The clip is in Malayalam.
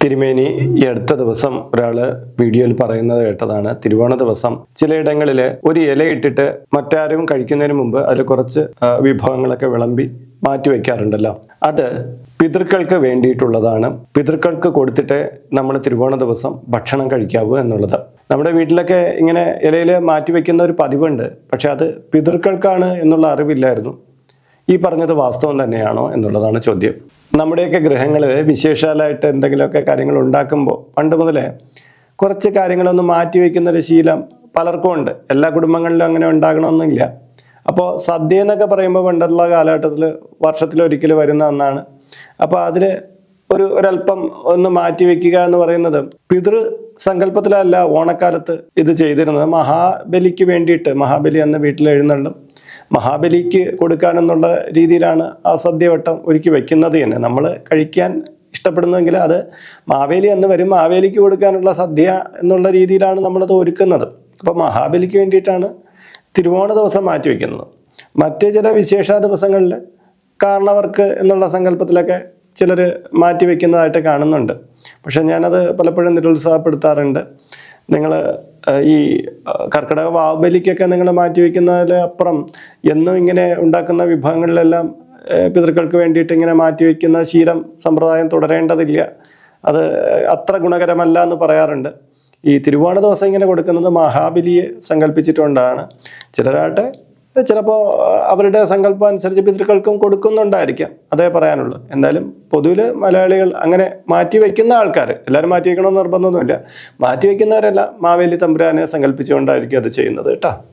തിരുമേനി ഈ അടുത്ത ദിവസം ഒരാൾ വീഡിയോയിൽ പറയുന്നത് കേട്ടതാണ്. തിരുവോണ ദിവസം ചിലയിടങ്ങളിൽ ഒരു ഇല ഇട്ടിട്ട് മറ്റാരും കഴിക്കുന്നതിന് മുമ്പ് അതിൽ കുറച്ച് വിഭവങ്ങളൊക്കെ വിളമ്പി മാറ്റി വയ്ക്കാറുണ്ടല്ലോ. അത് പിതൃക്കൾക്ക് വേണ്ടിയിട്ടുള്ളതാണ്. പിതൃക്കൾക്ക് കൊടുത്തിട്ട് നമ്മൾ തിരുവോണ ദിവസം ഭക്ഷണം കഴിക്കാവൂ എന്നുള്ളത്. നമ്മുടെ വീട്ടിലൊക്കെ ഇങ്ങനെ ഇലയിൽ മാറ്റി വയ്ക്കുന്ന ഒരു പതിവുണ്ട്. പക്ഷെ അത് പിതൃക്കൾക്കാണ് എന്നുള്ള അറിവില്ലായിരുന്നു. ഈ പറഞ്ഞത് വാസ്തവം തന്നെയാണോ എന്നുള്ളതാണ് ചോദ്യം. നമ്മുടെയൊക്കെ ഗൃഹങ്ങളിൽ വിശേഷാലായിട്ട് എന്തെങ്കിലുമൊക്കെ കാര്യങ്ങൾ ഉണ്ടാക്കുമ്പോൾ പണ്ട് മുതലേ കുറച്ച് കാര്യങ്ങളൊന്ന് മാറ്റി വയ്ക്കുന്നൊരു ശീലം പലർക്കും ഉണ്ട്. എല്ലാ കുടുംബങ്ങളിലും അങ്ങനെ ഉണ്ടാകണമെന്നില്ല. അപ്പോൾ സദ്യ എന്നൊക്കെ പറയുമ്പോൾ പണ്ടുള്ള കാലഘട്ടത്തിൽ വർഷത്തിലൊരിക്കൽ വരുന്ന ഒന്നാണ്. അപ്പോൾ അതിൽ ഒരല്പം ഒന്ന് മാറ്റി വയ്ക്കുക എന്ന് പറയുന്നത് പിതൃ സങ്കല്പത്തിലല്ല ഓണക്കാലത്ത് ഇത് ചെയ്തിരുന്നത്. മഹാബലിക്ക് വേണ്ടിയിട്ട്, മഹാബലി അന്ന് വീട്ടിൽ എഴുന്നള്ളും, മഹാബലിക്ക് കൊടുക്കാനെന്നുള്ള രീതിയിലാണ് ആ സദ്യവട്ടം ഒരുക്കി വയ്ക്കുന്നത് തന്നെ. നമ്മൾ കഴിക്കാൻ ഇഷ്ടപ്പെടുന്നെങ്കിൽ അത് മാവേലി എന്ന് വരും, മാവേലിക്ക് കൊടുക്കാനുള്ള സദ്യ എന്നുള്ള രീതിയിലാണ് നമ്മളത് ഒരുക്കുന്നത്. അപ്പോൾ മഹാബലിക്ക് വേണ്ടിയിട്ടാണ് തിരുവോണ ദിവസം മാറ്റി വയ്ക്കുന്നത്. മറ്റ് ചില വിശേഷ ദിവസങ്ങളിൽ കാരണവർക്ക് എന്നുള്ള സങ്കല്പത്തിലൊക്കെ ചിലർ മാറ്റി വയ്ക്കുന്നതായിട്ട് കാണുന്നുണ്ട്. പക്ഷെ ഞാനത് പലപ്പോഴും നിരുത്സാഹപ്പെടുത്താറുണ്ട്. നിങ്ങൾ ഈ കർക്കിടക വാവുബലിക്കൊക്കെ നിങ്ങൾ മാറ്റി വയ്ക്കുന്നതിൽ അപ്പുറം എന്നും ഇങ്ങനെ ഉണ്ടാക്കുന്ന വിഭവങ്ങളിലെല്ലാം പിതൃക്കൾക്ക് വേണ്ടിയിട്ട് ഇങ്ങനെ മാറ്റി വയ്ക്കുന്ന ശീലം സമ്പ്രദായം തുടരേണ്ടതില്ല. അത് അത്ര ഗുണകരമല്ല എന്ന് പറയാറുണ്ട്. ഈ തിരുവോണ ദിവസം ഇങ്ങനെ കൊടുക്കുന്നത് മഹാബലിയെ സങ്കല്പിച്ചിട്ടുകൊണ്ടാണ്. ചിലരാട്ടെ ചിലപ്പോൾ അവരുടെ സങ്കല്പം അനുസരിച്ച് പിതൃക്കൾക്കും കൊടുക്കുന്നുണ്ടായിരിക്കാം. അതേ പറയാനുള്ളൂ. എന്തായാലും പൊതുവിൽ മലയാളികൾ അങ്ങനെ മാറ്റി വയ്ക്കുന്ന ആൾക്കാർ, എല്ലാവരും മാറ്റി വയ്ക്കണമെന്ന് നിർബന്ധമൊന്നുമില്ല, മാറ്റി വയ്ക്കുന്നവരെല്ലാം മാവേലി തമ്പുരാനെ സങ്കല്പിച്ചുകൊണ്ടായിരിക്കും അത് ചെയ്യുന്നത് കേട്ടോ.